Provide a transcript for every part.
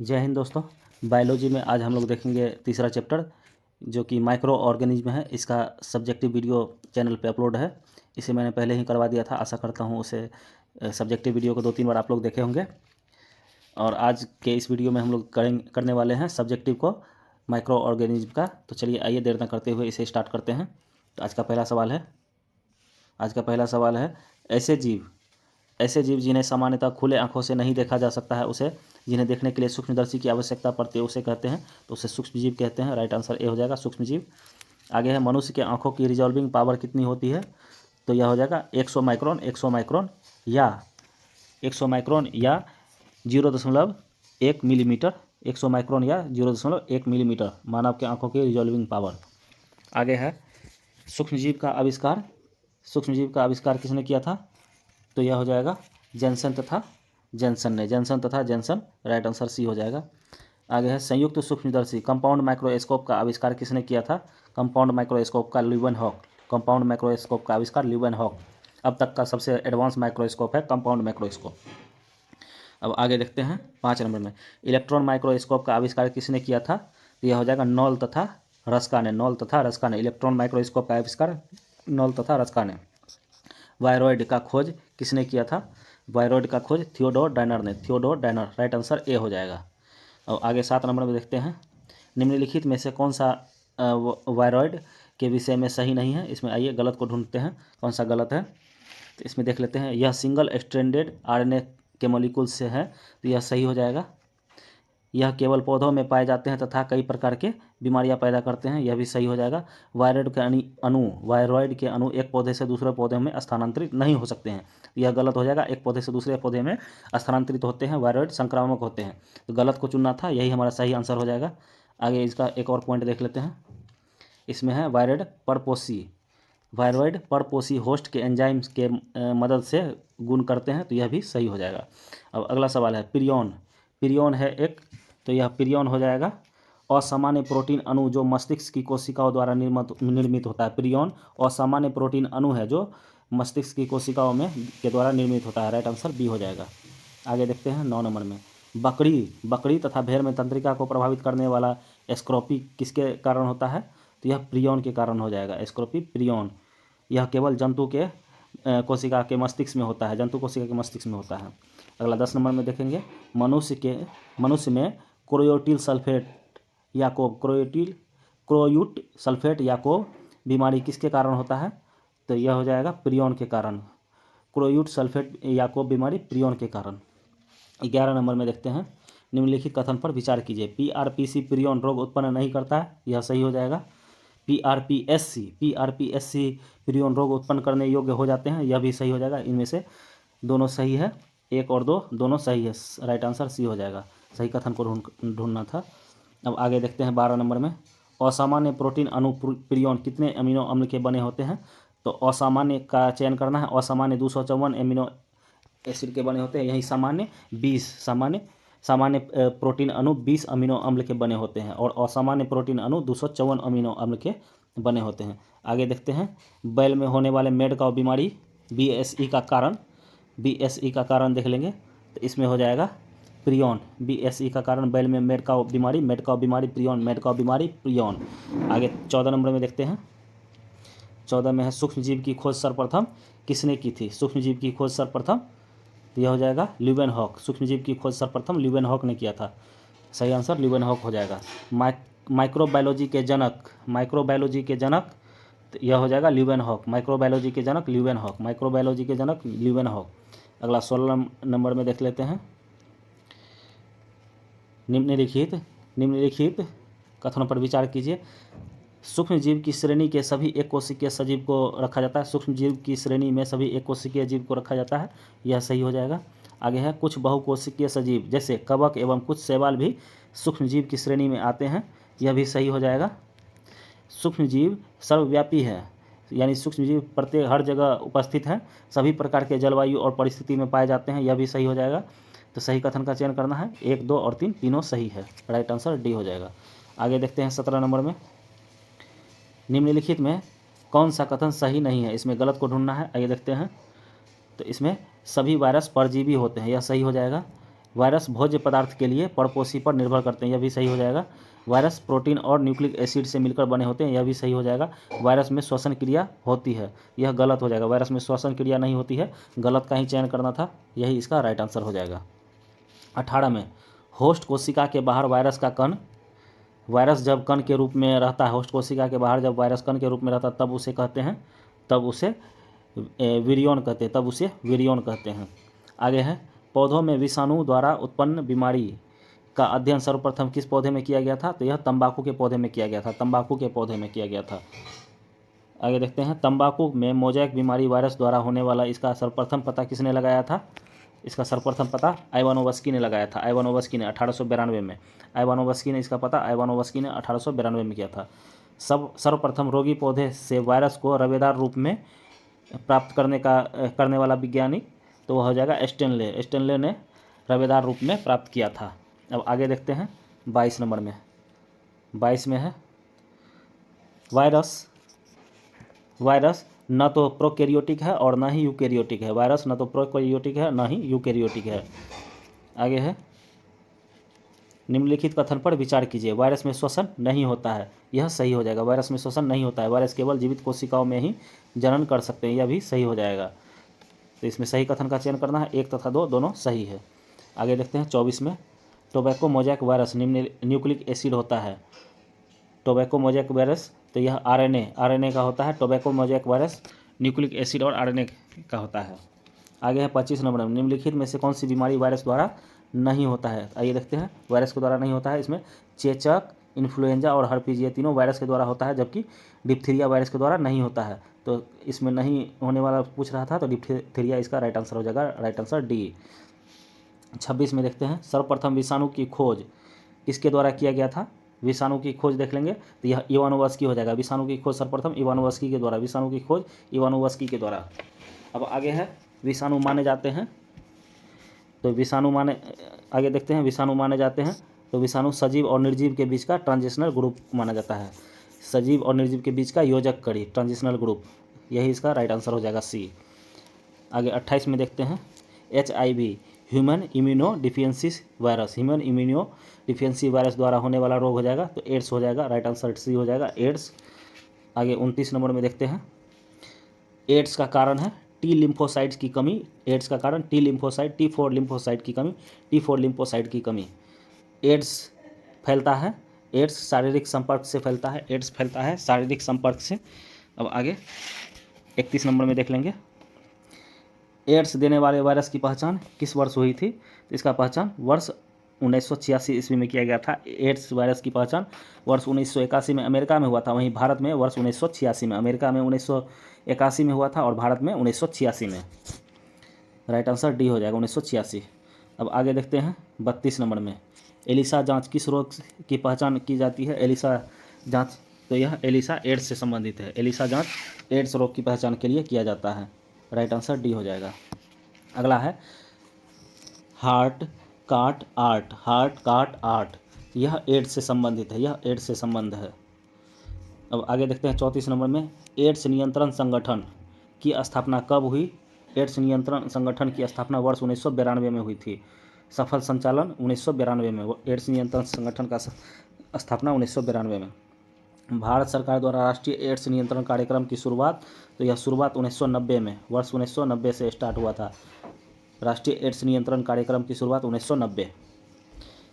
जय हिंद दोस्तों। बायोलॉजी में आज हम लोग देखेंगे तीसरा चैप्टर जो कि माइक्रो ऑर्गेनिज्म है। इसका सब्जेक्टिव वीडियो चैनल पे अपलोड है। इसे मैंने पहले ही करवा दिया था। आशा करता हूँ उसे सब्जेक्टिव वीडियो को 2-3 बार आप लोग देखे होंगे। और आज के इस वीडियो में हम लोग करने वाले हैं सब्जेक्टिव को माइक्रो ऑर्गेनिज्म का। तो चलिए आइए देर न करते हुए इसे स्टार्ट करते हैं। तो आज का पहला सवाल है ऐसे जीव जिन्हें सामान्यतः खुले आंखों से नहीं देखा जा सकता है, उसे जिन्हें देखने के लिए सूक्ष्मदर्शी की आवश्यकता पड़ती है उसे कहते हैं। तो उसे सूक्ष्मजीव कहते हैं। राइट आंसर ए हो जाएगा, सूक्ष्मजीव। आगे है मनुष्य के आंखों की रिजॉल्विंग पावर कितनी होती है? तो यह हो जाएगा 100 माइक्रोन, 100 माइक्रोन या 0.1 मिलीमीटर। 100 माइक्रोन या 0.1 मिलीमीटर मानव के आंखों की रिजॉल्विंग पावर। आगे है सूक्ष्मजीव का आविष्कार किसने किया था? तो यह हो जाएगा जेनसन तथा जेनसन। राइट आंसर सी हो जाएगा। आगे है संयुक्त सूक्ष्मदर्शी कंपाउंड माइक्रोस्कोप का आविष्कार किसने किया था? कंपाउंड माइक्रोस्कोप का ल्यूवेनहॉक। अब तक का सबसे एडवांस माइक्रोस्कोप है कंपाउंड माइक्रोस्कोप। अब आगे देखते हैं 5 नंबर में इलेक्ट्रॉन माइक्रोस्कोप का आविष्कार किसने किया था? तो यह हो जाएगा नॉल तथा रस्का ने। इलेक्ट्रॉन माइक्रोस्कोप का आविष्कार नॉल तथा रस्का ने। वायरॉइड का खोज किसने किया था? वायरॉइड का खोज थियोडोर डायनर। राइट आंसर ए हो जाएगा। और आगे 7 नंबर में देखते हैं निम्नलिखित में से कौन सा वायरॉइड के विषय में सही नहीं है। इसमें आइए गलत को ढूंढते हैं, कौन सा गलत है। तो इसमें देख लेते हैं यह सिंगल स्ट्रैंडेड आरएनए के मॉलिक्यूल से है, तो यह सही हो जाएगा। यह केवल पौधों में पाए जाते हैं तथा कई प्रकार के बीमारियां पैदा करते हैं, यह भी सही हो जाएगा। वायरॉइड के अणु एक पौधे से दूसरे पौधे में स्थानांतरित नहीं हो सकते हैं, यह गलत हो जाएगा। एक पौधे से दूसरे पौधे में स्थानांतरित होते हैं, वायरॉइड संक्रामक होते हैं, तो गलत को चुनना था, यही हमारा सही आंसर हो जाएगा। आगे इसका एक और पॉइंट देख लेते हैं। इसमें है वायरॉइड परपोसी होस्ट के एंजाइम्स के मदद से गुण करते हैं, तो यह भी सही हो जाएगा। अब अगला सवाल है पिरियन है एक, तो यह पिरियन हो जाएगा असामान्य प्रोटीन अणु जो मस्तिष्क की कोशिकाओं द्वारा निर्मित होता है। पिरियन असामान्य प्रोटीन अणु है जो मस्तिष्क की कोशिकाओं में के द्वारा निर्मित होता है। राइट आंसर बी हो जाएगा। आगे देखते हैं 9 नंबर में बकरी तथा भेड़ में तंत्रिका को प्रभावित करने वाला एस्क्रोपी किसके कारण होता है? तो यह प्रियन के कारण हो जाएगा। एस्क्रोपी प्रियन यह केवल जंतु कोशिका के मस्तिष्क में होता है, अगला 10 नंबर में देखेंगे मनुष्य में क्रोयूटिल सल्फेट याकोब बीमारी किसके कारण होता है? तो यह हो जाएगा प्रियन के कारण। क्रोयूट सल्फेट याकोब बीमारी प्रियन के कारण। 11 नंबर में देखते हैं निम्नलिखित कथन पर विचार कीजिए। पीआरपीसी प्रियन रोग उत्पन्न नहीं करता है, यह सही हो जाएगा। पीआरपीएससी प्रियन रोग उत्पन्न करने योग्य हो जाते हैं, यह भी सही हो जाएगा। इनमें से दोनों सही है, 1 और 2 दोनों सही है। राइट आंसर सी हो जाएगा। सही कथन को ढूंढना था। अब आगे देखते हैं 12 नंबर में असामान्य प्रोटीन अणु प्रियन कितने अमीनो अम्ल के बने होते हैं? तो असामान्य का चयन करना है। असामान्य 254 एमिनो एसिड के बने होते हैं, यही सामान्य प्रोटीन अणु 20 अमीनो अम्ल के बने होते हैं और असामान्य प्रोटीन अणु 254 अमीनो अम्ल के बने होते हैं। आगे देखते हैं बैल में होने वाले मेडकाउ बीमारी बीएसई का कारण देख लेंगे। तो इसमें हो जाएगा प्रियन। बीएसई का कारण बैल में मेडकाउ बीमारी प्रियन। आगे 14 नंबर में देखते हैं। 14 में है सूक्ष्मजीव की खोज सर्वप्रथम किसने की थी? सूक्ष्मजीव की खोज सर्वप्रथम तो यह हो जाएगा ल्यूवेनहॉक। सूक्ष्मजीव की खोज सर्वप्रथम ल्यूवेनहॉक ने किया था। सही आंसर ल्यूवेनहॉक हो जाएगा। माइक्रोबायोलॉजी के जनक तो यह हो जाएगा ल्यूवेनहॉक। माइक्रोबायोलॉजी के जनक ल्यूवेनहॉक। अगला 16 नंबर में देख लेते हैं निम्नलिखित कथनों पर विचार कीजिए। सूक्ष्मजीव की श्रेणी के सभी एक कोशिकीय सजीव को रखा जाता है। सूक्ष्मजीव की श्रेणी में सभी एक कोशिकीय जीव को रखा जाता है, यह सही हो जाएगा। आगे है कुछ बहुकोशिकीय सजीव जैसे कवक एवं कुछ शैवाल भी सूक्ष्मजीव की श्रेणी में आते हैं, यह भी सही हो जाएगा। सूक्ष्मजीव सर्वव्यापी है, यानी सूक्ष्मजीव प्रत्येक हर जगह उपस्थित हैं, सभी प्रकार के जलवायु और परिस्थिति में पाए जाते हैं, यह भी सही हो जाएगा। तो सही कथन का चयन करना है। 1, 2 और 3 तीनों सही है। राइट आंसर डी हो जाएगा। आगे देखते हैं 17 नंबर में निम्नलिखित में कौन सा कथन सही नहीं है? इसमें गलत को ढूंढना है। आइए देखते हैं। तो इसमें सभी वायरस परजीवी होते हैं, यह सही हो जाएगा। वायरस भोज्य पदार्थ के लिए परपोषी पर निर्भर करते हैं, यह भी सही हो जाएगा। वायरस प्रोटीन और न्यूक्लिक एसिड से मिलकर बने होते हैं, यह भी सही हो जाएगा। वायरस में श्वसन क्रिया होती है, यह गलत हो जाएगा। वायरस में श्वसन क्रिया नहीं होती है, गलत का ही चयन करना था, यही इसका राइट आंसर हो जाएगा। 18 में होस्ट कोशिका के बाहर वायरस का कण, वायरस जब कण के रूप में रहता है, होस्ट कोशिका के बाहर जब वायरस कण के रूप में रहता है तब उसे कहते हैं, तब उसे विरियन कहते हैं, तब उसे विरियन कहते हैं। आगे है पौधों में विषाणु द्वारा उत्पन्न बीमारी का अध्ययन सर्वप्रथम किस पौधे में किया गया था? तो यह तंबाकू के पौधे में किया गया था, तंबाकू के पौधे में किया गया था। आगे देखते हैं तंबाकू में मोज़ेक बीमारी वायरस द्वारा होने वाला, इसका सर्वप्रथम पता किसने लगाया था? इसका सर्वप्रथम पता इवानोव्स्की ने लगाया था। इवानोव्स्की ने 1892 में, इवानोव्स्की ने इसका पता इवानोव्स्की ने 1892 में किया था। सर्वप्रथम रोगी पौधे से वायरस को रवेदार रूप में प्राप्त करने वाला वैज्ञानिक, तो वह हो जाएगा स्टेनले। स्टेनले ने रवेदार रूप में प्राप्त किया था। अब आगे देखते हैं 22 नंबर में। 22 में है वायरस न तो प्रोकैरियोटिक है और न ही यूकैरियोटिक है। वायरस न तो प्रोकैरियोटिक है न ही यूकैरियोटिक है। आगे है निम्नलिखित कथन पर विचार कीजिए। वायरस में श्वसन नहीं होता है, यह सही हो जाएगा। वायरस में श्वसन नहीं होता है, वायरस केवल जीवित कोशिकाओं में ही जनन कर सकते हैं, यह भी सही हो जाएगा। तो इसमें सही कथन का चयन करना है, 1 तथा 2 दोनों सही है। आगे देखते हैं 24 में टोबैको मोज़ेक वायरस निम्न न्यूक्लिक एसिड होता है। टोबैको मोज़ेक वायरस, तो यह आरएनए का होता है। Tobacco mosaic virus nucleic acid और आरएनए का होता है। आगे है 25 नंबर में निम्नलिखित में से कौन सी बीमारी वायरस द्वारा नहीं होता है? आइए देखते हैं वायरस के द्वारा नहीं होता है। इसमें चेचक, इन्फ्लुएंजा और हर्पीज, ये तीनों वायरस के द्वारा होता है, जबकि डिप्थीरिया वायरस के द्वारा नहीं होता है। तो इसमें नहीं होने वाला पूछ रहा था, तो डिप्थीरिया इसका राइट आंसर हो जाएगा, राइट आंसर डी। 26 में देखते हैं सर्वप्रथम विषाणु की खोज किसके द्वारा किया गया था? विषाणु की खोज देख लेंगे तो यह इवानोव्स्की हो जाएगा। विषाणु की खोज सर्वप्रथम इवानोव्स्की के द्वारा, विषाणु की खोज इवानोव्स्की के द्वारा। अब आगे है विषाणु माने जाते हैं, तो आगे देखते हैं विषाणु माने जाते हैं, तो विषाणु सजीव और निर्जीव के बीच का ट्रांजिशनल ग्रुप माना जाता है। सजीव और निर्जीव के बीच का योजक कड़ी, ट्रांजिशनल ग्रुप, यही इसका राइट आंसर हो जाएगा सी। आगे 28 में देखते हैं HIV human immuno deficiency virus, human immuno deficiency virus द्वारा होने वाला रोग हो जाएगा, तो एड्स हो जाएगा, राइट आंसर सी हो जाएगा, एड्स। आगे 29 नंबर में देखते हैं एड्स का कारण है टी लिम्फोसाइट्स की कमी। एड्स का कारण टी लिम्फोसाइट, T4 लिम्फोसाइट की कमी, T4 लिम्फोसाइट की कमी। एड्स फैलता है, एड्स शारीरिक संपर्क से फैलता है, एड्स फैलता है शारीरिक संपर्क से। अब आगे 31 नंबर में देख लेंगे एड्स देने वाले वायरस की पहचान किस वर्ष हुई थी? तो इसका पहचान वर्ष 1986 ईस्वी में किया गया था। एड्स वायरस की पहचान वर्ष 1981 में अमेरिका में हुआ था, वहीं भारत में वर्ष 1986 में, अमेरिका में 1981 में हुआ था और भारत में 1986 में। राइट आंसर डी हो जाएगा, 1986। अब आगे देखते हैं 32 नंबर में एलिसा जांच किस रोग की पहचान की जाती है? एलिसा जांच, तो यह एलिसा एड्स से संबंधित है। एलिसा जांच एड्स रोग की पहचान के लिए किया जाता है, राइट आंसर डी हो जाएगा। अगला है हार्ट काट आर्ट, यह एड्स से संबंधित है, यह एड्स से संबंध है। अब आगे देखते हैं 34 नंबर में एड्स नियंत्रण संगठन की स्थापना कब हुई? एड्स नियंत्रण संगठन की स्थापना वर्ष 1992 में हुई थी। सफल संचालन 1992 में, एड्स नियंत्रण संगठन का स्थापना 1992 में। भारत सरकार द्वारा राष्ट्रीय एड्स नियंत्रण कार्यक्रम की शुरुआत, तो यह शुरुआत 1990 में, वर्ष 1990 से स्टार्ट हुआ था। राष्ट्रीय एड्स नियंत्रण कार्यक्रम की शुरुआत 1990।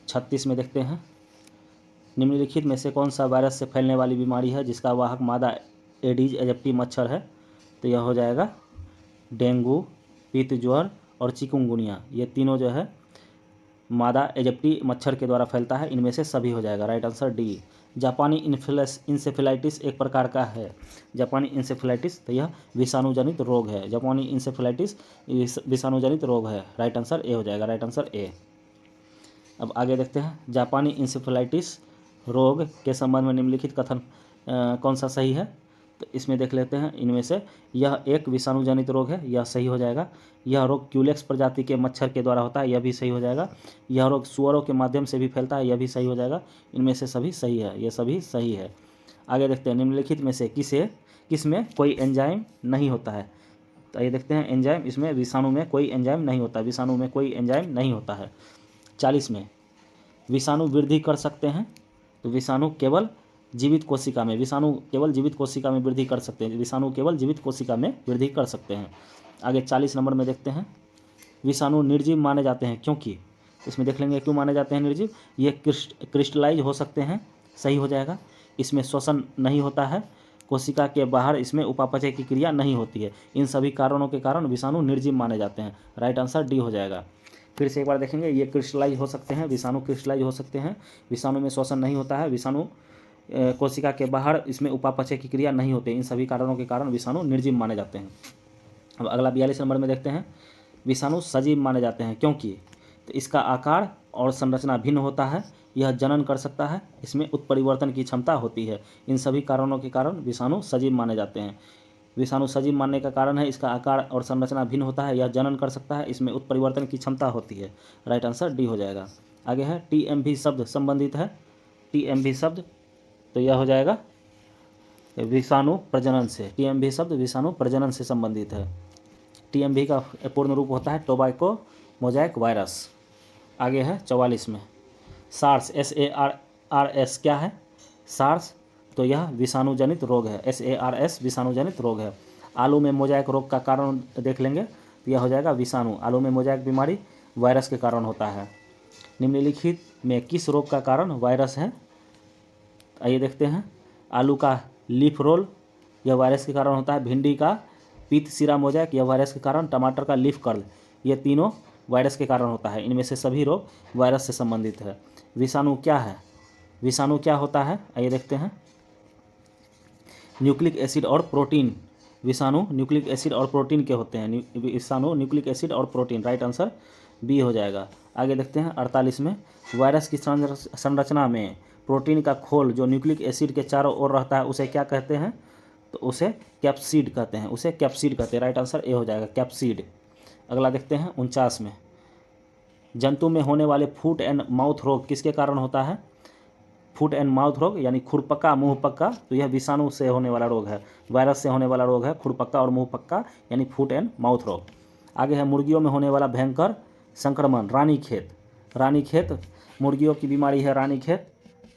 36 में देखते हैं निम्नलिखित में से कौन सा वायरस से फैलने वाली बीमारी है जिसका वाहक मादा एडीज एजिप्टी मच्छर है? तो यह हो जाएगा डेंगू, पित्त ज्वर और चिकुनगुनिया, ये तीनों जो है मादा इजिप्टी मच्छर के द्वारा फैलता है, इनमें से सभी हो जाएगा, राइट आंसर डी। जापानी इंसेफेलाइटिस एक प्रकार का है। जापानी इंसेफेलाइटिस, तो यह विषाणुजनित रोग है। जापानी इंसेफेलाइटिस विषाणुजनित रोग है, राइट आंसर ए हो जाएगा, राइट आंसर ए। अब आगे देखते हैं जापानी इंसेफेलाइटिस रोग के संबंध में निम्नलिखित कथन कौन सा सही है? तो इसमें देख लेते हैं, इनमें से यह एक विषाणुजनित रोग है, यह सही हो जाएगा। यह रोग क्यूलेक्स प्रजाति के मच्छर के द्वारा होता है, यह भी सही हो जाएगा। यह रोग सुअरों के माध्यम से भी फैलता है, यह भी सही हो जाएगा। इनमें से सभी सही है, यह सभी सही है। आगे देखते हैं निम्नलिखित में से किसमें कोई एंजाइम नहीं होता है? तो ये देखते हैं एंजाइम, इसमें विषाणु में कोई एंजाइम नहीं होता, विषाणु में कोई एंजाइम नहीं होता है। 40 में विषाणु वृद्धि कर सकते हैं, तो विषाणु केवल जीवित कोशिका में, विषाणु केवल जीवित कोशिका में वृद्धि कर सकते हैं, विषाणु केवल जीवित कोशिका में वृद्धि कर सकते हैं। आगे 40 नंबर में देखते हैं, विषाणु निर्जीव माने जाते हैं क्योंकि, इसमें देख लेंगे क्यों माने जाते हैं निर्जीव। ये क्रिस्टलाइज हो सकते हैं, सही हो जाएगा। इसमें श्वसन नहीं होता है, कोशिका के बाहर इसमें उपापचय की क्रिया नहीं होती है। इन सभी कारणों के कारण विषाणु निर्जीव माने जाते हैं। राइट आंसर डी हो जाएगा। फिर से एक बार देखेंगे, ये क्रिस्टलाइज हो सकते हैं, विषाणु क्रिस्टलाइज हो सकते हैं, विषाणु में श्वसन नहीं होता है, विषाणु कोशिका के बाहर इसमें उपापचय की क्रिया नहीं होती। इन सभी कारणों के कारण विषाणु निर्जीव माने जाते हैं। अब अगला 42 नंबर में देखते हैं, विषाणु सजीव माने जाते हैं क्योंकि, तो इसका आकार और संरचना भिन्न होता है, यह जनन कर सकता है, इसमें उत्परिवर्तन की क्षमता होती है। इन सभी कारणों के कारण विषाणु सजीव माने जाते हैं। विषाणु सजीव मानने का कारण है इसका आकार और संरचना भिन्न होता है, यह जनन कर सकता है, इसमें उत्परिवर्तन की क्षमता होती है। राइट आंसर डी हो जाएगा। आगे है टीएमवी शब्द संबंधित है, टीएमवी शब्द, तो यह हो जाएगा विषाणु प्रजनन से। टीएमवी शब्द विषाणु प्रजनन से संबंधित है। टीएमवी का पूर्ण रूप होता है टोबैको मोजाइक वायरस। आगे है 44 में सार्स, SARS क्या है? सार्स, तो यह विषाणुजनित रोग है, SARS विषाणुजनित रोग है। आलू में मोजाइक रोग का कारण देख लेंगे, तो यह हो जाएगा विषाणु। आलू में मोजाइक बीमारी वायरस के कारण होता है। निम्नलिखित में किस रोग का कारण वायरस है? आइए देखते हैं। आलू का लीफ रोल, यह वायरस के कारण होता है। भिंडी का पीत सिरा मोजाइक, यह वायरस के कारण। टमाटर का लीफ कर्ल, ये तीनों वायरस के कारण होता है। इनमें से सभी रोग वायरस से संबंधित है। विषाणु क्या है? विषाणु क्या होता है? आइए देखते हैं। न्यूक्लिक एसिड और प्रोटीन, विषाणु न्यूक्लिक एसिड और प्रोटीन के होते हैं। विषाणु न्यूक्लिक एसिड और प्रोटीन। राइट आंसर बी हो जाएगा। आगे देखते हैं 48 में, वायरस की संरचना में प्रोटीन का खोल जो न्यूक्लिक एसिड के चारों ओर रहता है उसे क्या कहते हैं? तो उसे कैप्सिड कहते हैं, उसे कैप्सिड कहते हैं। राइट आंसर ए हो जाएगा, कैप्सिड। अगला देखते हैं 49 में, जंतु में होने वाले फुट एंड माउथ रोग किसके कारण होता है? फुट एंड माउथ रोग यानी खुरपक्का मुंहपक्का, तो यह विषाणु से होने वाला रोग है, वायरस से होने वाला रोग है। खुरपक्का और मुंहपक्का यानी फुट एंड माउथ रोग। आगे है मुर्गियों में होने वाला भयंकर संक्रमण, रानीखेत। रानीखेत मुर्गियों की बीमारी है, रानीखेत,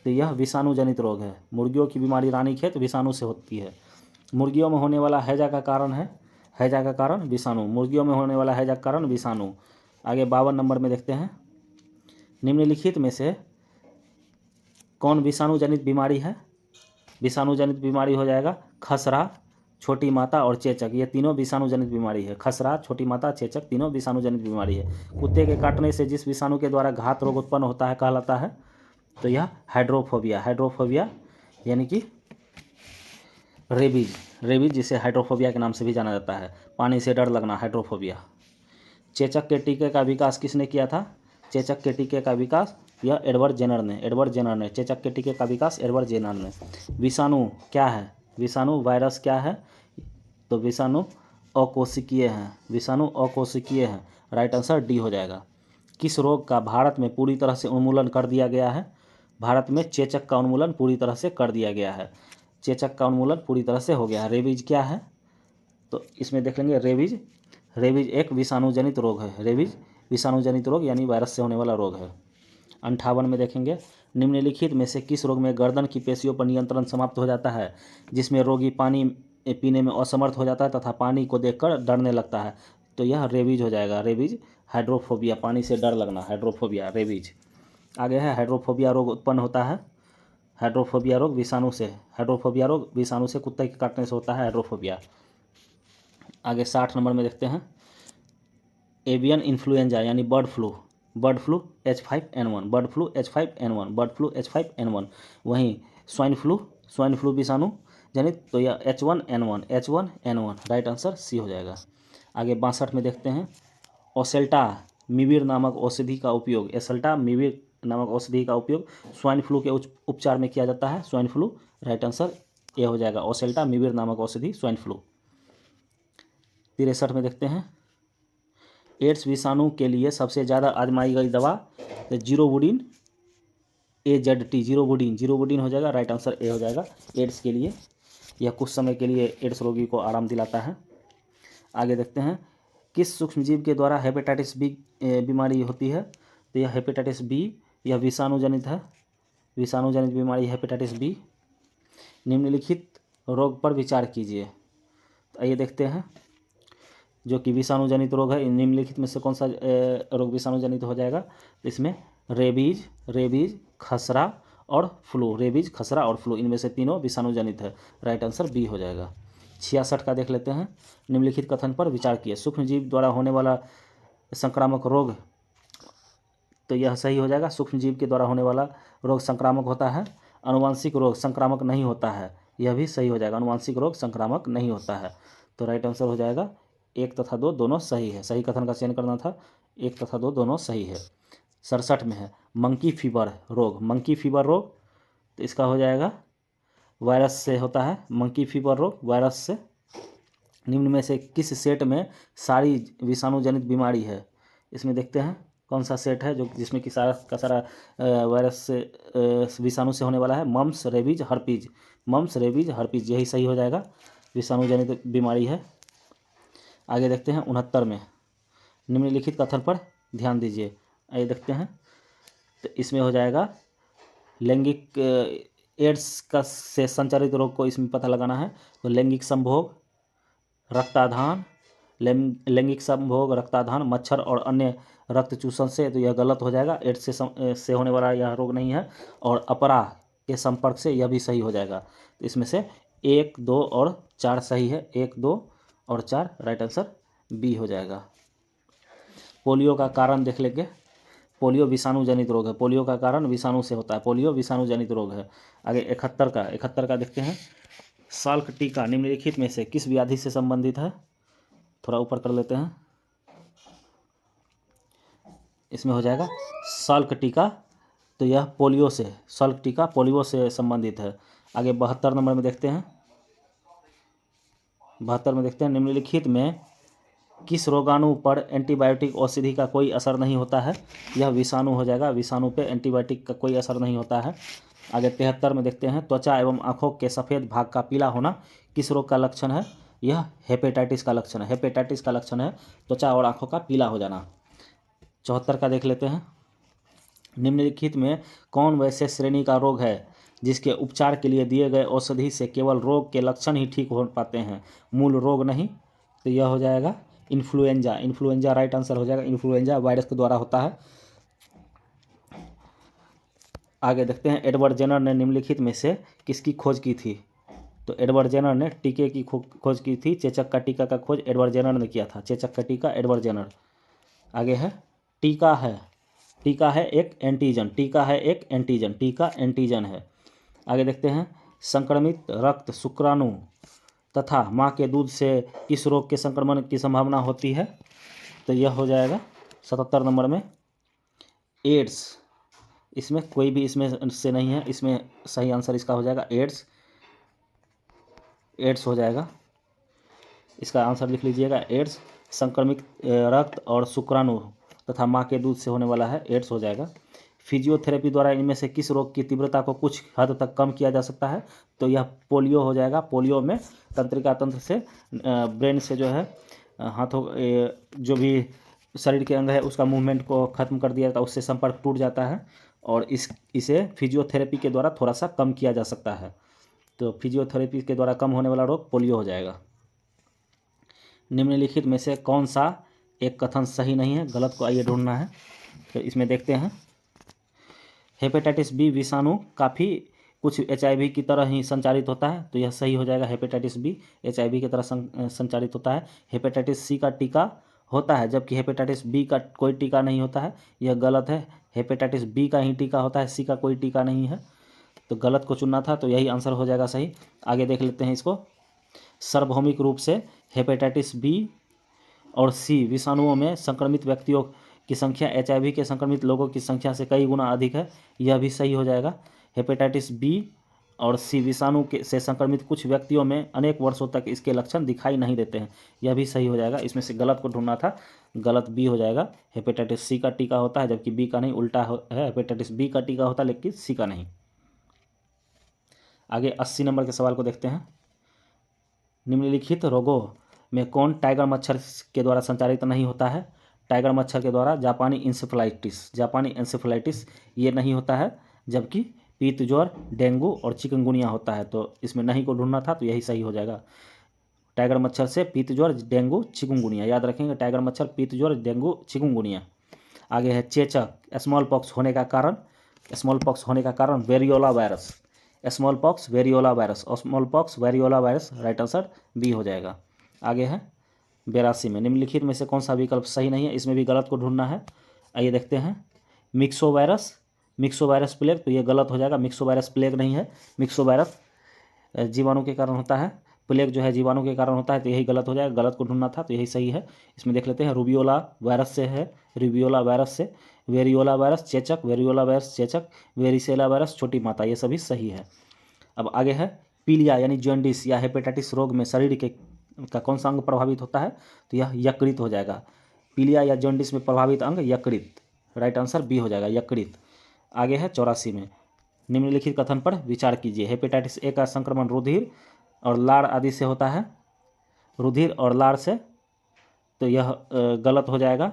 तो यह विषाणु जनित रोग है। मुर्गियों की बीमारी रानीखेत विषाणु से होती है। मुर्गियों में होने वाला हैजा का कारण है, हैजा का कारण विषाणु। मुर्गियों में होने वाला हैजा का कारण विषाणु। आगे 52 नंबर में देखते हैं, निम्नलिखित में से कौन विषाणु जनित बीमारी है? विषाणु जनित बीमारी हो जाएगा खसरा, छोटी माता और चेचक, ये तीनों विषाणु जनित बीमारी है। खसरा, छोटी माता, चेचक, तीनों विषाणु जनित बीमारी है। कुत्ते के काटने से जिस विषाणु के द्वारा घात रोग उत्पन्न होता है कहलाता है, तो यह हाइड्रोफोबिया, हाइड्रोफोबिया यानी कि रेबीज, रेबीज जिसे हाइड्रोफोबिया के नाम से भी जाना जाता है। पानी से डर लगना, हाइड्रोफोबिया। चेचक के टीके का विकास किसने किया था? चेचक के टीके का विकास यह एडवर्ड जेनर ने, एडवर्ड जेनर ने। चेचक के टीके का विकास एडवर्ड जेनर ने। विषाणु क्या है? विषाणु वायरस क्या है? तो विषाणु अकोशिकीय हैं, विषाणु अकोशिकीय हैं। राइट आंसर डी हो जाएगा। किस रोग का भारत में पूरी तरह से उन्मूलन कर दिया गया है? भारत में चेचक का उन्मूलन पूरी तरह से कर दिया गया है। चेचक का उन्मूलन पूरी तरह से हो गया है। रेबीज क्या है? तो इसमें देख लेंगे रेबीज, रेबीज एक विषाणु जनित रोग है। रेबीज विषाणु जनित रोग यानी वायरस से होने वाला रोग है। 58 में देखेंगे, निम्नलिखित में से किस रोग में गर्दन की पेशियों पर नियंत्रण समाप्त हो जाता है, जिसमें रोगी पानी पीने में असमर्थ हो जाता है तथा पानी को देखकर डरने लगता है? तो यह रेबीज हो जाएगा। रेबीज हाइड्रोफोबिया, पानी से डर लगना, हाइड्रोफोबिया, रेबीज। आगे है हाइड्रोफोबिया रोग उत्पन्न होता है, हाइड्रोफोबिया रोग विषाणु से, हाइड्रोफोबिया रोग विषाणु से, कुत्ते के काटने से होता है हाइड्रोफोबिया। आगे 60 नंबर में देखते हैं, एवियन इन्फ्लुएंजा यानी bird flu, bird flu H5N1, bird flu H5N1, bird flu H5N1। वहीं स्वाइन फ्लू, स्वाइन फ्लू विषाणु जनित, तो यह H1N1, H1N1। राइट आंसर सी हो जाएगा। आगे 62 में देखते हैं, ओसेल्टा मिविर नामक औषधि का उपयोग, एसल्टा मिविर नामक औषधि का उपयोग स्वाइन फ्लू के उपचार में किया जाता है, स्वाइन फ्लू। राइट आंसर ये हो जाएगा, ओसेल्टा मिविर नामक औषधि स्वाइन फ्लू। 63 में देखते हैं, एड्स विषाणु के लिए सबसे ज़्यादा आजमाई गई दवा जीरोवुडिन AZT, जीरोवुडिन, जीरोवुडिन हो जाएगा। राइट आंसर ए हो जाएगा। एड्स के लिए यह कुछ समय के लिए एड्स रोगी को आराम दिलाता है। आगे देखते हैं, किस सूक्ष्मजीव के द्वारा हेपेटाइटिस बी बीमारी होती है? तो यह हेपेटाइटिस बी, यह विषाणु है, विषाणुजनित बीमारी हेपेटाइटिस बी। निम्नलिखित रोग पर विचार कीजिए। तो आइए देखते हैं, जो कि विषाणुजनित रोग है, इन निम्नलिखित में से कौन सा रोग विषाणुजनित हो जाएगा। तो इसमें रेबीज, खसरा और फ्लू, रेबीज, खसरा और फ्लू, इनमें से तीनों विषाणुजनित है। राइट आंसर बी हो जाएगा। 66 का देख लेते हैं। निम्नलिखित कथन पर विचार किए। सूक्ष्मजीव द्वारा होने वाला संक्रामक रोग, तो यह सही हो जाएगा। सूक्ष्मजीव के द्वारा होने वाला रोग संक्रामक होता है। अनुवांशिक रोग संक्रामक नहीं होता है, यह भी सही हो जाएगा। अनुवांशिक रोग संक्रामक नहीं होता है। तो राइट आंसर हो जाएगा 1 तथा 2 दोनों सही है। सही कथन का चयन करना था। 1 तथा 2 दोनों सही है। 67 में है मंकी फीवर रोग। मंकी फीवर रोग, तो इसका हो जाएगा वायरस से होता है। मंकी फीवर रोग वायरस से। निम्न में से किस सेट में सारी विषाणुजनित बीमारी है। इसमें देखते हैं कौन सा सेट है जो जिसमें कि सारा का सारा वायरस से विषाणु से होने वाला है। Mumps, rabies, herpes. Mumps, rabies, herpes, यही सही हो जाएगा। विषाणुजनित बीमारी है। आगे देखते हैं 69 में। निम्नलिखित कथन पर ध्यान दीजिए। आइए देखते हैं। तो इसमें हो जाएगा लैंगिक एड्स का से संचारित रोग को इसमें पता लगाना है। तो लैंगिक संभोग, रक्ताधान, लैंगिक संभोग, रक्ताधान, मच्छर और अन्य रक्त चूषण से, तो यह गलत हो जाएगा। एड्स से होने वाला यह रोग नहीं है। और अपरा के संपर्क से, यह भी सही हो जाएगा। तो इसमें से 1, 2 और 4 सही है। 1, 2 और 4 राइट आंसर बी हो जाएगा। पोलियो का कारण देख लेंगे। पोलियो विषाणु जनित रोग है। पोलियो का कारण विषाणु से होता है। पोलियो विषाणु जनित रोग है। आगे 71 का देखते हैं। साल्क टीका निम्नलिखित में से किस व्याधि से संबंधित है। थोड़ा ऊपर कर लेते हैं। इसमें हो जाएगा साल्क टीका, तो यह पोलियो से, साल्क टीका पोलियो से संबंधित है। आगे 72 नंबर में देखते हैं। 72 में देखते हैं निम्नलिखित में किस रोगाणु पर एंटीबायोटिक औषधि का कोई असर नहीं होता है। यह विषाणु हो जाएगा। विषाणु पे एंटीबायोटिक का कोई असर नहीं होता है। आगे 73 में देखते हैं। त्वचा एवं आँखों के सफ़ेद भाग का पीला होना किस रोग का लक्षण है। यह हेपेटाइटिस का लक्षण है। हेपेटाइटिस का लक्षण है त्वचा और आँखों का पीला हो जाना। 74 का देख लेते हैं। निम्नलिखित में कौन वैसे श्रेणी का रोग है जिसके उपचार के लिए दिए गए औषधि से केवल रोग के लक्षण ही ठीक हो पाते हैं, मूल रोग नहीं। तो यह हो जाएगा इन्फ्लुएंजा। इन्फ्लुएंजा राइट आंसर हो जाएगा। इन्फ्लुएंजा वायरस के द्वारा होता है। आगे देखते हैं। एडवर्ड जेनर ने निम्नलिखित में से किसकी खोज की थी। तो एडवर्ड जेनर ने टीके की खोज की थी। चेचक का टीका का खोज एडवर्ड जेनर ने किया था। चेचक का टीका एडवर्ड जेनर। आगे है टीका है एक एंटीजन। टीका है एक एंटीजन। टीका एंटीजन है। आगे देखते हैं। संक्रमित रक्त शुक्राणु तथा माँ के दूध से किस रोग के संक्रमण की संभावना होती है। तो यह हो जाएगा 77 नंबर में एड्स। इसमें कोई भी इसमें से नहीं है। इसमें सही आंसर इसका हो जाएगा एड्स। एड्स हो जाएगा। इसका आंसर लिख लीजिएगा एड्स। संक्रमित रक्त और शुक्राणु तथा माँ के दूध से होने वाला है, एड्स हो जाएगा। फिजियोथेरेपी द्वारा इनमें से किस रोग की तीव्रता को कुछ हद तक कम किया जा सकता है। तो यह पोलियो हो जाएगा। पोलियो में तंत्रिका तंत्र से ब्रेन से जो है हाथों जो भी शरीर के अंग है उसका मूवमेंट को ख़त्म कर दिया जाता है, उससे संपर्क टूट जाता है और इसे फिजियोथेरेपी के द्वारा थोड़ा सा कम किया जा सकता है। तो फिजियोथेरेपी के द्वारा कम होने वाला रोग पोलियो हो जाएगा। निम्नलिखित में से कौन सा एक कथन सही नहीं है, गलत को आइए ढूंढना है। तो इसमें देखते हैं। हेपेटाइटिस बी विषाणु काफ़ी कुछ HIV की तरह ही संचारित होता है, तो यह सही हो जाएगा। हेपेटाइटिस बी HIV की तरह संचारित होता है। हेपेटाइटिस सी का टीका होता है जबकि हेपेटाइटिस बी का कोई टीका नहीं होता है, यह गलत है। हेपेटाइटिस बी का ही टीका होता है, सी का कोई टीका नहीं है। तो गलत को चुनना था, तो यही आंसर हो जाएगा सही। आगे देख लेते हैं इसको। सार्वभौमिक रूप से हेपेटाइटिस बी और सी विषाणुओं में संक्रमित व्यक्तियों की संख्या HIV के संक्रमित लोगों की संख्या से कई गुना अधिक है, यह भी सही हो जाएगा। हेपेटाइटिस बी और सी विषाणु से संक्रमित कुछ व्यक्तियों में अनेक वर्षों तक इसके लक्षण दिखाई नहीं देते हैं, यह भी सही हो जाएगा। इसमें से गलत को ढूंढना था, गलत बी हो जाएगा। हेपेटाइटिस सी का टीका होता है जबकि बी का नहीं, उल्टा है। हेपेटाइटिस बी का टीका होता है लेकिन सी का नहीं। आगे 80 नंबर के सवाल को देखते हैं। निम्नलिखित रोगों में कौन टाइगर मच्छर के द्वारा संचारित नहीं होता है। टाइगर मच्छर के द्वारा जापानी इंसेफ्लाइटिस ये नहीं होता है, जबकि पीत ज्वर, डेंगू और चिकनगुनिया होता है। तो इसमें नहीं को ढूंढना था, तो यही सही हो जाएगा। टाइगर मच्छर से पीत ज्वर, डेंगू, चिकनगुनिया याद रखेंगे। टाइगर मच्छर, पीत ज्वर, डेंगू, चिकनगुनिया। आगे है चेचक, स्मॉल पॉक्स होने का कारण। Variola virus. Small pox variola virus right answer B हो जाएगा। आगे है 82 में, निम्नलिखित में से कौन सा विकल्प सही नहीं है, इसमें भी गलत को ढूंढना है। आइए देखते हैं। मिक्सो वायरस प्लेग, तो ये गलत हो जाएगा। मिक्सो वायरस प्लेग नहीं है, मिक्सो वायरस जीवाणु के कारण होता है, प्लेग जो है जीवाणु के कारण होता है, तो यही गलत हो जाएगा। गलत को ढूंढना था, तो यही सही है। इसमें देख लेते हैं। रूबियोला वायरस से, वेरियोला वायरस, चेचक, वेरिसेला वायरस, छोटी माता, ये सभी सही है। अब आगे है पीलिया यानी जॉन्डिस या हेपेटाइटिस रोग में शरीर का कौन सा अंग प्रभावित होता है, तो यह यकृत हो जाएगा। पीलिया या जॉन्डिस में प्रभावित अंग यकृत, राइट आंसर बी हो जाएगा, यकृत। आगे है 84 में, निम्नलिखित कथन पर विचार कीजिए। हेपेटाइटिस ए का संक्रमण रुधिर और लार आदि से होता है, रुधिर और लार से, तो यह गलत हो जाएगा।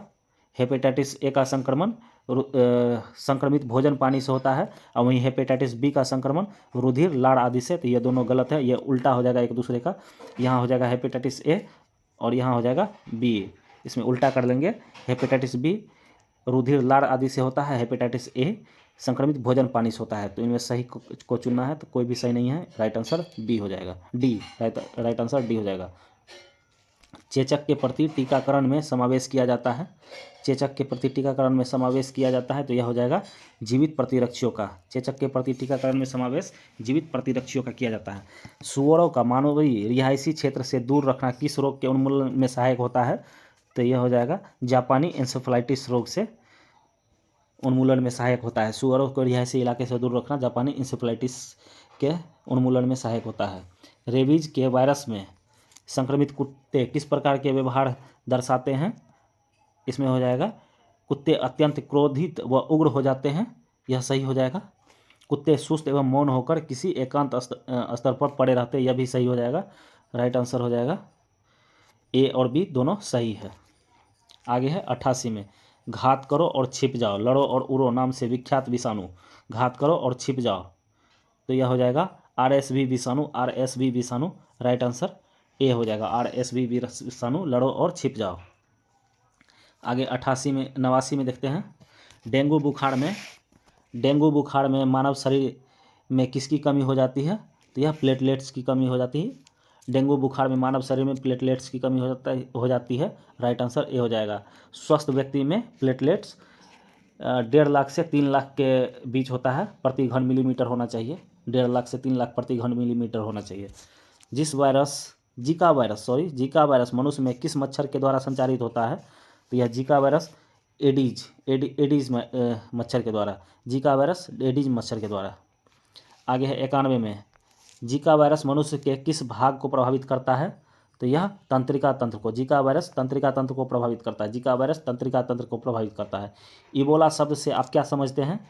हेपेटाइटिस ए का संक्रमण संक्रमित भोजन पानी से होता है, और वहीं हेपेटाइटिस बी का संक्रमण रुधिर, लार आदि से, तो ये दोनों गलत है। ये उल्टा हो जाएगा एक दूसरे का। यहाँ हो जाएगा हेपेटाइटिस ए और यहाँ हो जाएगा बी, इसमें उल्टा कर लेंगे। हेपेटाइटिस बी रुधिर, लार आदि से होता है, हेपेटाइटिस ए संक्रमित भोजन पानी से होता है। तो इनमें सही को चुनना है, तो कोई भी सही नहीं है, राइट आंसर बी हो जाएगा, डी, राइट आंसर डी हो जाएगा। चेचक के प्रति टीकाकरण में समावेश किया जाता है, तो यह हो जाएगा जीवित प्रतिरक्षियों का। चेचक के प्रति टीकाकरण में समावेश जीवित प्रतिरक्षियों का किया जाता है। सुअरों का मानवीय रिहायशी क्षेत्र से दूर रखना किस रोग के उन्मूलन में सहायक होता है, तो यह हो जाएगा जापानी इंसेफ्लाइटिस रोग से उन्मूलन में सहायक होता है। सुअरों को रिहायशी इलाके से दूर रखना जापानी इंसेफ्लाइटिस के उन्मूलन में सहायक होता है। रेबीज के वायरस में संक्रमित कुत्ते किस प्रकार के व्यवहार दर्शाते हैं, इसमें हो जाएगा कुत्ते अत्यंत क्रोधित व उग्र हो जाते हैं, यह सही हो जाएगा। कुत्ते सुस्त एवं मौन होकर किसी एकांत स्तर पर पड़े रहते, यह भी सही हो जाएगा, राइट आंसर हो जाएगा। ए और बी दोनों सही है। आगे है 88 में, घात करो और छिप जाओ, लड़ो और उड़ो नाम से विख्यात विषाणु। घात करो और छिप जाओ, तो यह हो जाएगा RSV विषाणु, राइट आंसर ए हो जाएगा, RSV विषाणु, लड़ो और छिप जाओ। आगे 89 में देखते हैं। डेंगू बुखार में मानव शरीर में किसकी कमी हो जाती है, तो यह प्लेटलेट्स की कमी हो जाती है। डेंगू बुखार में मानव शरीर में प्लेटलेट्स की कमी हो जाती है, राइट आंसर ए हो जाएगा। स्वस्थ व्यक्ति में प्लेटलेट्स 1.5 लाख से 3 लाख के बीच होता है, प्रति घन मिलीमीटर होना चाहिए। 1.5 लाख से 3 लाख प्रति घन मिलीमीटर होना चाहिए। जीका वायरस मनुष्य में किस मच्छर के द्वारा संचारित होता है, तो यह जीका वायरस एडीज मच्छर के द्वारा, जीका वायरस एडीज मच्छर के द्वारा। आगे है 91 में, जीका वायरस मनुष्य के किस भाग को प्रभावित करता है, तो यह तंत्रिका तंत्र को, जीका वायरस तंत्रिका तंत्र को प्रभावित करता है। इबोला शब्द से आप क्या समझते हैं,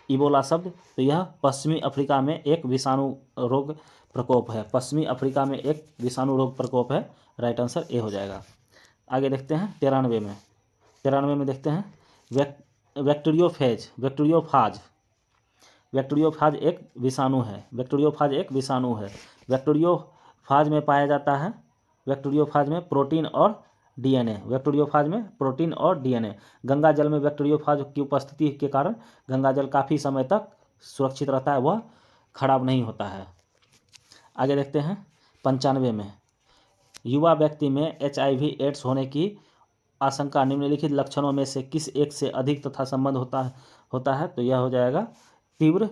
इबोला शब्द, तो यह पश्चिमी अफ्रीका में एक विषाणु रोग प्रकोप है, राइट आंसर ए हो जाएगा। आगे देखते हैं 93 में देखते हैं। बैक्टीरियोफाज एक विषाणु है, बैक्टीरियोफाज में पाया जाता है, बैक्टीरियोफाज में प्रोटीन और डीएनए। गंगा जल में बैक्टीरियोफाज की उपस्थिति के कारण गंगा जल काफ़ी समय तक सुरक्षित रहता है, वह खराब नहीं होता है। आगे देखते हैं 95 में, युवा व्यक्ति में HIV एड्स होने की आशंका निम्नलिखित लक्षणों में से किस एक से अधिक तथा संबंध होता है, तो यह हो जाएगा तीव्र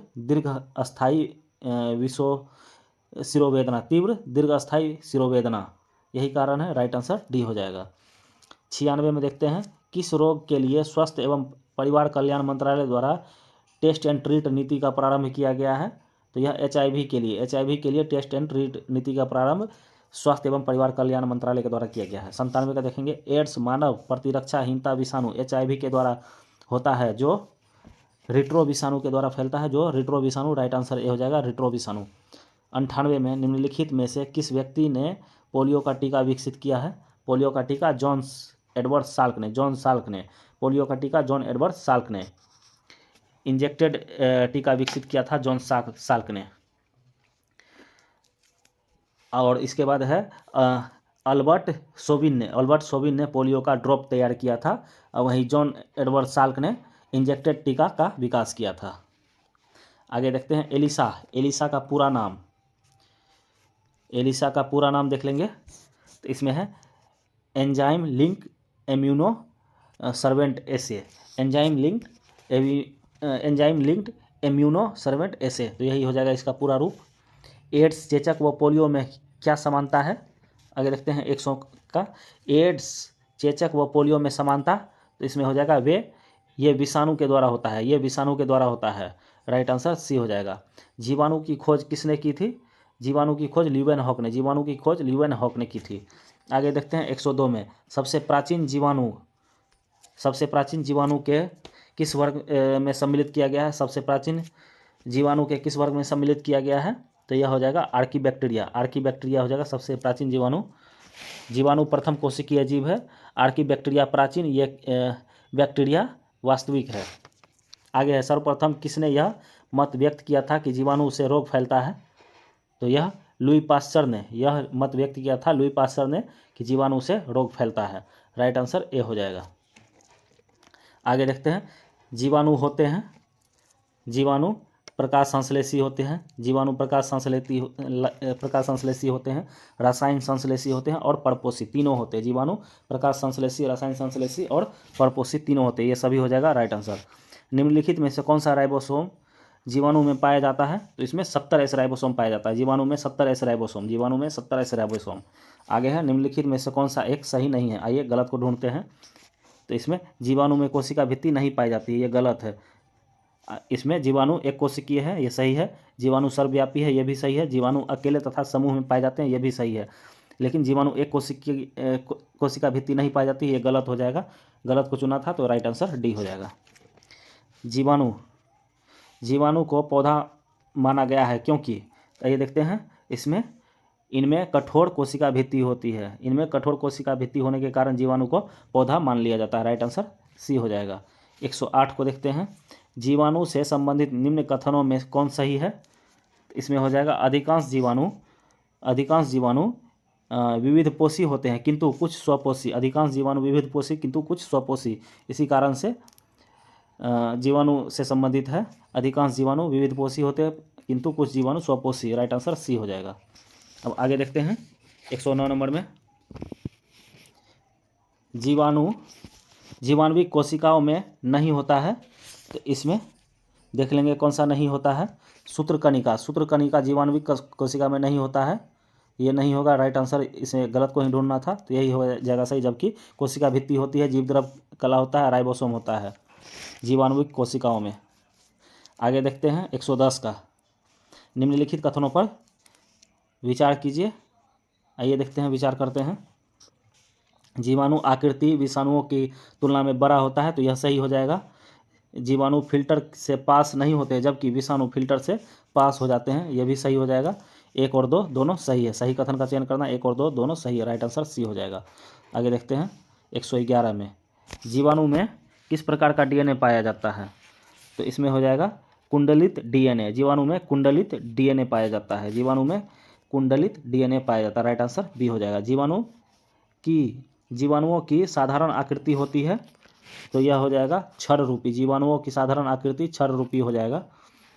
दीर्घस्थायी सिरोवेदना, यही कारण है, राइट आंसर डी हो जाएगा। 96 में देखते हैं, किस रोग के लिए स्वास्थ्य एवं परिवार कल्याण मंत्रालय द्वारा टेस्ट एंड ट्रीट नीति का प्रारंभ किया गया है, तो यह HIV के लिए टेस्ट एंड ट्रीट नीति का प्रारंभ स्वास्थ्य एवं परिवार कल्याण मंत्रालय के द्वारा किया गया है। 97 का देखेंगे, एड्स मानव प्रतिरक्षाहीनता विषाणु HIV के द्वारा होता है, जो रिट्रो विषाणु के द्वारा फैलता है, राइट आंसर ए हो जाएगा, रिट्रो विषाणु। 98 में, निम्नलिखित में से किस व्यक्ति ने पोलियो का टीका विकसित किया है, पोलियो का टीका जॉन्स एडवर्ड साल्क ने, जॉन साल्क ने, पोलियो का टीका जॉन एडवर्ड साल्क ने, इंजेक्टेड टीका विकसित किया था जॉन साल्क ने। और इसके बाद है अल्बर्ट सोबिन ने पोलियो का ड्रॉप तैयार किया था, और वहीं जॉन एडवर्ड साल्क ने इंजेक्टेड टीका का विकास किया था। आगे देखते हैं एलिसा का पूरा नाम, एलिसा का पूरा नाम देख लेंगे तो इसमें है एंजाइम लिंक इम्यूनो सर्वेंट एसे, एंजाइम लिंक्ड इम्यूनो सर्वेंट एसे, तो यही हो जाएगा इसका पूरा रूप। एड्स, चेचक व पोलियो में क्या समानता है, आगे देखते हैं 100 का। एड्स, चेचक व पोलियो में समानता, तो इसमें हो जाएगा ये विषाणु के द्वारा होता है, ये विषाणु के द्वारा होता है, राइट आंसर सी हो जाएगा। जीवाणु की खोज किसने की थी, जीवाणु की खोज ल्यूवेनहॉक ने, जीवाणु की खोज ल्यूवेनहॉक ने की थी। आगे देखते हैं 102 में सबसे प्राचीन जीवाणु के किस वर्ग में सम्मिलित किया गया है, सबसे प्राचीन जीवाणु के किस वर्ग में सम्मिलित किया गया है, तो यह हो जाएगा आर्कीबैक्टीरिया हो जाएगा सबसे प्राचीन जीवाणु प्रथम कोशिकीय जीव है, आर्कीबैक्टीरिया प्राचीन, ये बैक्टीरिया वास्तविक है। आगे है सर्वप्रथम किसने यह मत व्यक्त किया था कि जीवाणु से रोग फैलता है, तो यह लुई पास्चर ने यह मत व्यक्त किया था, लुई पास्चर ने, कि जीवाणु से रोग फैलता है, राइट आंसर ए हो जाएगा। आगे देखते हैं जीवाणु होते हैं, जीवाणु प्रकाश संश्लेषी होते हैं, जीवाणु प्रकाश संश्लेषी होते हैं, रसायन संश्लेषी होते हैं और परपोषी, तीनों होते हैं। जीवाणु प्रकाश संश्लेषी, रसायन संश्लेषी और परपोषी तीनों होते हैं, ये सभी हो जाएगा राइट आंसर। निम्नलिखित में से कौन सा राइबोसोम जीवाणु में पाया जाता है, तो इसमें 70 राइबोसोम पाया जाता है, जीवाणु में 70 राइबोसोम। आगे है निम्नलिखित में से कौन सा एक सही नहीं है, आइए गलत को ढूंढते हैं। तो इसमें जीवाणु में कोशिका भित्ति नहीं पाई जाती है, ये गलत है। इसमें जीवाणु एक कोशिकीय है, ये सही है। जीवाणु सर्वव्यापी है, ये भी सही है। जीवाणु अकेले तथा समूह में पाए जाते हैं, ये भी सही है। लेकिन जीवाणु एक कोशिका भित्ति नहीं पाई जाती, ये गलत हो जाएगा। गलत को चुना था तो राइट आंसर डी हो जाएगा। जीवाणु को पौधा माना गया है क्योंकि, ये देखते हैं इनमें कठोर कोशिका भित्ति होती है, इनमें कठोर कोशिका भित्ति होने के कारण जीवाणु को पौधा मान लिया जाता है, राइट आंसर सी हो जाएगा। 108 को देखते हैं, जीवाणु से संबंधित निम्न कथनों में कौन सही है, इसमें हो जाएगा अधिकांश जीवाणु विविध पोषी होते हैं किंतु कुछ स्वपोषी, अधिकांश जीवाणु विविध पोषी किंतु कुछ स्वपोषी, इसी कारण से जीवाणु से संबंधित है। अधिकांश जीवाणु विविध पोषी होते हैं किंतु कुछ जीवाणु स्वपोषी, राइट आंसर सी हो जाएगा। अब आगे देखते हैं 109 नंबर में, जीवाणुविक कोशिकाओं में नहीं होता है, तो इसमें देख लेंगे कौन सा नहीं होता है। सूत्रकणिका जीवाणुविक कोशिका में नहीं होता है, ये नहीं होगा, राइट आंसर। इसे गलत को ही ढूंढना था, तो यही हो जाएगा सही। जबकि कोशिका भित्ति होती है, जीवद्रव कला होता है, राइबोसोम होता है जीवाणुविक कोशिकाओं में। आगे देखते हैं 110 का, निम्नलिखित कथनों पर विचार कीजिए। आइए देखते हैं, विचार करते हैं। जीवाणु आकृति विषाणुओं की तुलना में बड़ा होता है, तो यह सही हो जाएगा। जीवाणु फिल्टर से पास नहीं होते जबकि विषाणु फिल्टर से पास हो जाते हैं, यह भी सही हो जाएगा। 1 और 2 दोनों सही है, सही कथन का चयन करना। 1 और 2 दोनों सही है, राइट आंसर सी हो जाएगा। आगे देखते हैं 111 में, जीवाणु में किस प्रकार का डीएनए पाया जाता है, तो इसमें हो जाएगा कुंडलित डीएनए। जीवाणु में कुंडलित डीएनए पाया जाता है, जीवाणु में कुंडलित डीएनए पाया जाता है, राइट आंसर बी हो जाएगा। जीवाणुओं की साधारण आकृति होती है, तो यह हो जाएगा क्षर रूपी। जीवाणुओं की साधारण आकृति क्षर रूपी हो जाएगा।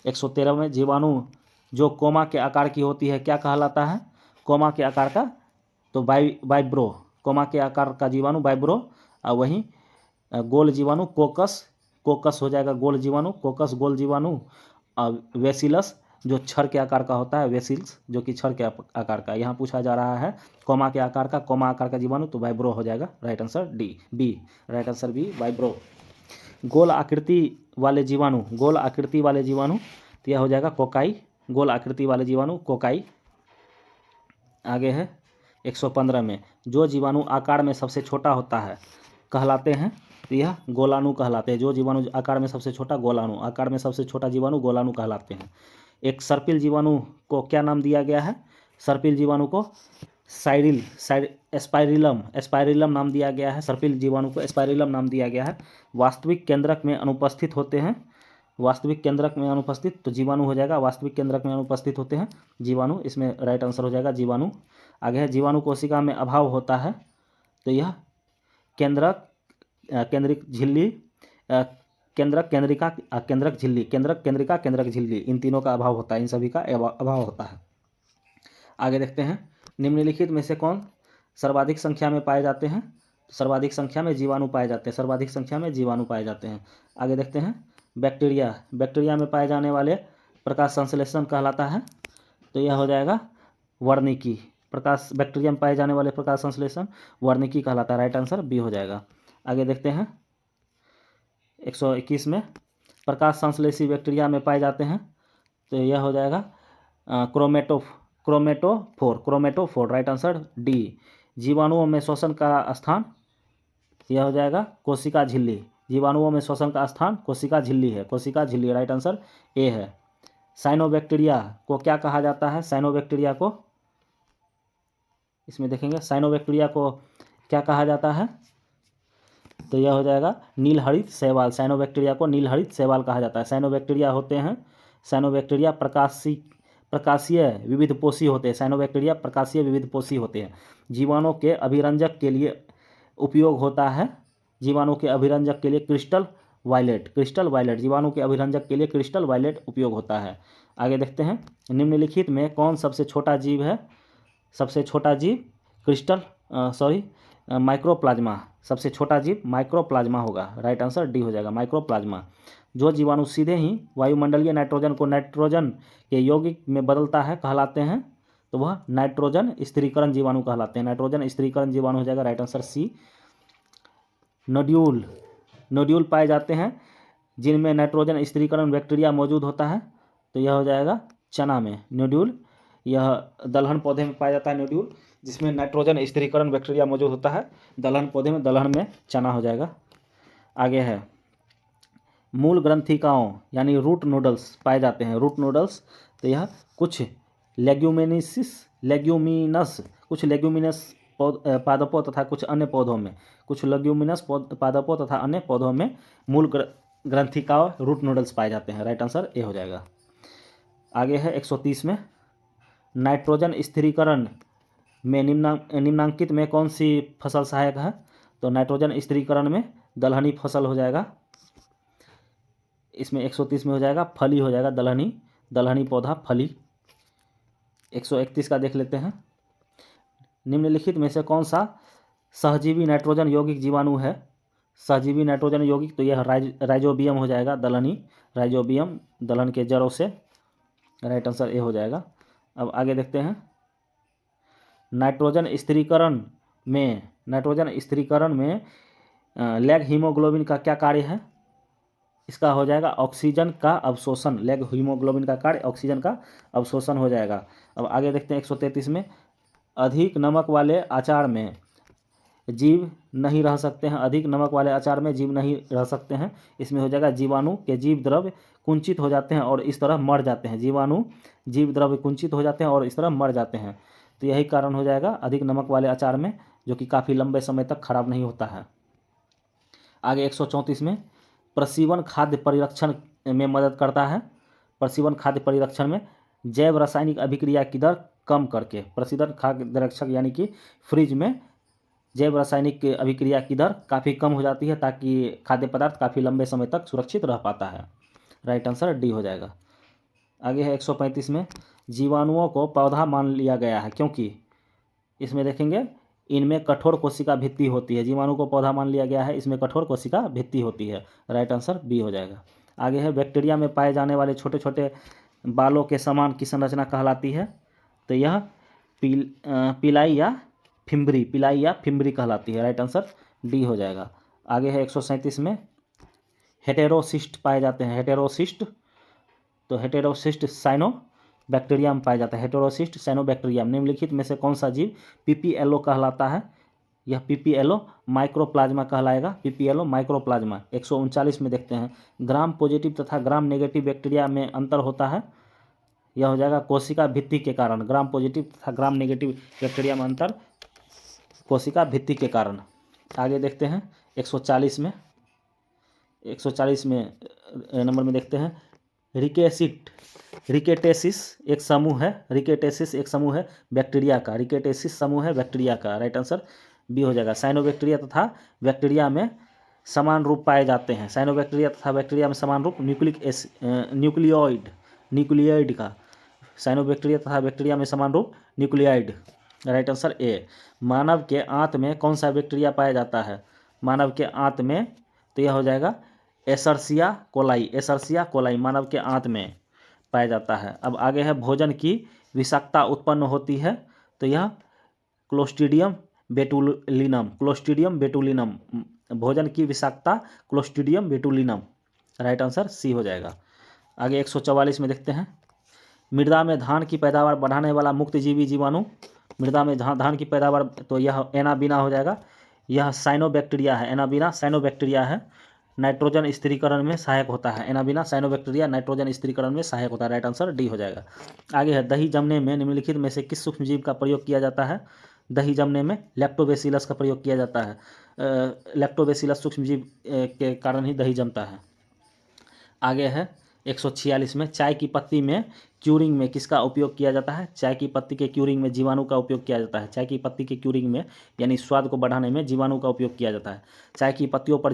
113 में, जीवाणु जो कोमा के आकार की होती है क्या कहलाता है, कोमा के आकार का, तो वाइब्रो, कोमा के आकार का जीवाणु वाइब्रो। और वहीं गोल जीवाणु कोकस हो जाएगा, गोल जीवाणु कोकस गोल जीवाणु। वेसिलस जो छर के आकार का होता है, वेसिल्स जो कि छर के आकार का। यहाँ पूछा जा रहा है कोमा आकार का जीवाणु, तो वाइब्रो हो जाएगा, right answer B, right answer B vibrio. गोल आकृति वाले जीवाणु, तो यह हो जाएगा कोकाई, गोल आकृति वाले जीवाणु कोकाई। आगे है 115 में, जो जीवाणु आकार में सबसे छोटा होता है कहलाते हैं, तो यह गोलाणु कहलाते हैं। जो जीवाणु आकार में सबसे छोटा, गोलाणु, आकार में सबसे छोटा जीवाणु गोलाणु कहलाते हैं। एक सर्पिल जीवाणु को क्या नाम दिया गया है, सर्पिल जीवाणु को एस्पाइरिलम, एस्पाइरिलम नाम दिया गया है, सर्पिल जीवाणु को एस्पाइरिलम नाम दिया गया है। वास्तविक केंद्रक में अनुपस्थित होते हैं, वास्तविक केंद्रक में अनुपस्थित, तो जीवाणु हो जाएगा, वास्तविक केंद्रक में अनुपस्थित होते हैं जीवाणु, इसमें राइट आंसर हो जाएगा जीवाणु। आगे है जीवाणु कोशिका में अभाव होता है, तो यह केंद्रक, केंद्रिक झिल्ली, केंद्रक, केंद्रिका, केंद्रक झिल्ली, केंद्रक, केंद्रिका, केंद्रक झिल्ली, इन तीनों का अभाव होता है, इन सभी का अभाव होता है। आगे देखते हैं, निम्नलिखित में से कौन सर्वाधिक संख्या में पाए जाते हैं? सर्वाधिक संख्या में जीवाणु पाए जाते हैं, सर्वाधिक संख्या में जीवाणु पाए जाते हैं। आगे देखते हैं, बैक्टीरिया, बैक्टीरिया में पाए जाने वाले प्रकाश संश्लेषण कहलाता है, तो यह हो जाएगा वर्निकी। प्रकाश, बैक्टीरिया में पाए जाने वाले प्रकाश संश्लेषण वर्निकी कहलाता है, राइट आंसर बी हो जाएगा। आगे देखते हैं 121 में, प्रकाश संश्लेषी बैक्टीरिया में पाए जाते हैं, तो यह हो जाएगा क्रोमेटोफोर, राइट आंसर डी। जीवाणुओं में श्वसन का स्थान, यह हो जाएगा कोशिका झिल्ली, जीवाणुओं में श्वसन का स्थान कोशिका झिल्ली है, कोशिका झिल्ली, राइट आंसर ए है। साइनोबैक्टीरिया को क्या कहा जाता है? साइनोबैक्टीरिया को, इसमें देखेंगे साइनोबैक्टीरिया को क्या कहा जाता है, तो यह हो जाएगा नीलहरित शैवाल, साइनोबैक्टीरिया को नीलहरित शैवाल कहा जाता है। साइनोबैक्टीरिया होते हैं, साइनोबैक्टीरिया प्रकाशीय विविधपोषी होते हैं, साइनोबैक्टीरिया प्रकाशीय विविधपोषी होते हैं। जीवाणु के अभिरंजक के लिए उपयोग होता है, जीवाणु के अभिरंजक के लिए क्रिस्टल वायलेट, क्रिस्टल वायलेट, जीवाणु के अभिरंजक के लिए क्रिस्टल वायलेट उपयोग होता है। आगे देखते हैं, निम्नलिखित में कौन सबसे छोटा जीव है? सबसे छोटा जीव माइक्रोप्लाज्मा, सबसे छोटा जीव माइक्रोप्लाज्मा होगा, राइट आंसर डी हो जाएगा माइक्रोप्लाज्मा। जो जीवाणु सीधे ही वायुमंडलीय नाइट्रोजन को नाइट्रोजन के यौगिक में बदलता है कहलाते हैं, तो वह नाइट्रोजन स्थिरीकरण जीवाणु कहलाते हैं, नाइट्रोजन स्थिरीकरण जीवाणु हो जाएगा, right answer C. Nodule, nodule पाए जाते हैं जिनमें नाइट्रोजन स्थिरीकरण बैक्टीरिया मौजूद होता है, तो यह हो जाएगा चना में नोड्यूल, यह दलहन पौधे में पाया जाता है नोड्यूल, जिसमें नाइट्रोजन स्थिरीकरण बैक्टीरिया मौजूद होता है दलहन पौधे में, दलहन में चना हो जाएगा। आगे है मूल ग्रंथिकाओं यानी रूट नोडल्स पाए जाते हैं, रूट नोडल्स, तो यह कुछ लेग्यूमिनस पादपों तथा कुछ अन्य पौधों में, कुछ लेग्यूमिनस पादपों तथा अन्य पौधों में मूल ग्रंथिकाओं रूट नोडल्स पाए जाते हैं, राइट आंसर ए हो जाएगा। आगे है 130 में, नाइट्रोजन स्थिरीकरण में निम्नांकित में कौन सी फसल सहायक है? तो नाइट्रोजन स्थिरीकरण में दलहनी फसल हो जाएगा, इसमें 130 में हो जाएगा फली हो जाएगा, दलहनी पौधा फली। 131 का देख लेते हैं, निम्नलिखित में से कौन सा सहजीवी नाइट्रोजन यौगिक जीवाणु है? सहजीवी नाइट्रोजन यौगिक, तो यह राइजोबियम हो जाएगा, दलहनी राइजोबियम, दलहन के जड़ों से, राइट आंसर ए हो जाएगा। अब आगे देखते हैं, नाइट्रोजन स्थिरीकरण में लैग हीमोग्लोबिन का क्या कार्य है? इसका हो जाएगा ऑक्सीजन का अवशोषण, लैग हीमोग्लोबिन का कार्य ऑक्सीजन का अवशोषण हो जाएगा। अब आगे देखते हैं 133 में, अधिक नमक वाले अचार में जीव नहीं रह सकते हैं, अधिक नमक वाले अचार में जीव नहीं रह सकते हैं, इसमें हो जाएगा जीवाणु के जीव द्रव्य कुंचित हो जाते हैं और इस तरह मर जाते हैं, जीवाणु जीव द्रव्य कुंचित हो जाते हैं और इस तरह मर जाते हैं, तो यही कारण हो जाएगा अधिक नमक वाले अचार में, जो कि काफ़ी लंबे समय तक खराब नहीं होता है। आगे 134 में, प्रसीवन खाद्य परिरक्षण में मदद करता है, प्रसीवन खाद्य परिरक्षण में जैव रासायनिक अभिक्रिया की दर कम करके, प्रसीवन खाद्य रक्षक यानी कि फ्रिज में जैव रासायनिक अभिक्रिया की दर काफ़ी कम हो जाती है, ताकि खाद्य पदार्थ काफ़ी लंबे समय तक सुरक्षित रह पाता है, राइट आंसर डी हो जाएगा। आगे है 135 में, जीवाणुओं को पौधा मान लिया गया है क्योंकि, इसमें देखेंगे इनमें कठोर कोशिका भित्ति होती है, जीवाणु को पौधा मान लिया गया है, इसमें कठोर कोशिका भित्ति होती है, राइट आंसर बी हो जाएगा। आगे है बैक्टीरिया में पाए जाने वाले छोटे छोटे बालों के समान की संरचना कहलाती है, तो यह पिलाई या फिम्बरी कहलाती है, राइट आंसर डी हो जाएगा। आगे है 137 में, हेटेरोसिस्ट पाए जाते हैं, हेटेरोसिस्ट, तो हेटेरोसिस्ट साइनोबैक्टीरियम पाया जाता है, हेटेरोसिस्ट साइनोबैक्टीरियम। निम्नलिखित में से कौन सा जीव पीपीएलओ कहलाता है? यह पीपीएलओ माइक्रोप्लाज्मा कहलाएगा, पीपीएलओ माइक्रोप्लाज्मा। 139 में देखते हैं, ग्राम पॉजिटिव तथा ग्राम नेगेटिव बैक्टीरिया में अंतर होता है, यह हो जाएगा कोशिका भित्ति के कारण, ग्राम पॉजिटिव तथा ग्राम नेगेटिव बैक्टीरिया में अंतर कोशिका भित्ति के कारण। आगे देखते हैं 140 में, 140 में नंबर में देखते हैं रिकेटेसिस एक समूह है, रिकेटेसिस एक समूह है बैक्टीरिया का, रिकेटेसिस समूह है बैक्टीरिया का। राइट आंसर बी हो जाएगा। साइनोबैक्टीरिया तथा बैक्टीरिया में समान रूप पाए जाते हैं। साइनोबैक्टीरिया तथा बैक्टीरिया में समान रूप न्यूक्लियोइड का। साइनोबैक्टीरिया तथा बैक्टीरिया में समान रूप न्यूक्लियोइड। Right answer A. मानव के आंत में कौन सा बैक्टीरिया पाया जाता है? मानव के आंत में तो यह हो जाएगा एसर्सिया कोलाई, एसर्सिया कोलाई मानव के आंत में पाया जाता है। अब आगे है भोजन की विषाक्तता उत्पन्न होती है, तो यह क्लोस्ट्रीडियम बेटुलिनम, क्लोस्ट्रीडियम बेटुलिनम, भोजन की विषाक्तता क्लोस्ट्रीडियम बेटुलिनम। राइट आंसर सी हो जाएगा। आगे 144 में देखते हैं मृदा में धान की पैदावार बढ़ाने वाला मुक्तजीवी जीवाणु, मृदा में धान की पैदावार, तो यह एनाबीना हो जाएगा। यह साइनोबैक्टीरिया है, एनाबीना साइनोबैक्टीरिया है, नाइट्रोजन स्थिरीकरण में सहायक होता है। एनाबीना साइनोबैक्टीरिया नाइट्रोजन स्थिरीकरण में सहायक होता है। राइट आंसर डी हो जाएगा। आगे है दही जमने में निम्नलिखित में से किस सूक्ष्मजीव का प्रयोग किया जाता है? दही जमने में लैक्टोबैसिलस का प्रयोग किया जाता है। लैक्टोबैसिलस सूक्ष्मजीव के कारण ही दही जमता है। आगे है 146 में चाय की पत्ती में क्यूरिंग में किसका उपयोग किया जाता है? चाय की पत्ती के क्यूरिंग में जीवाणु का उपयोग किया जाता है। चाय की पत्ती के क्यूरिंग में यानी स्वाद को बढ़ाने में जीवाणु का उपयोग किया जाता है। चाय की पत्तियों पर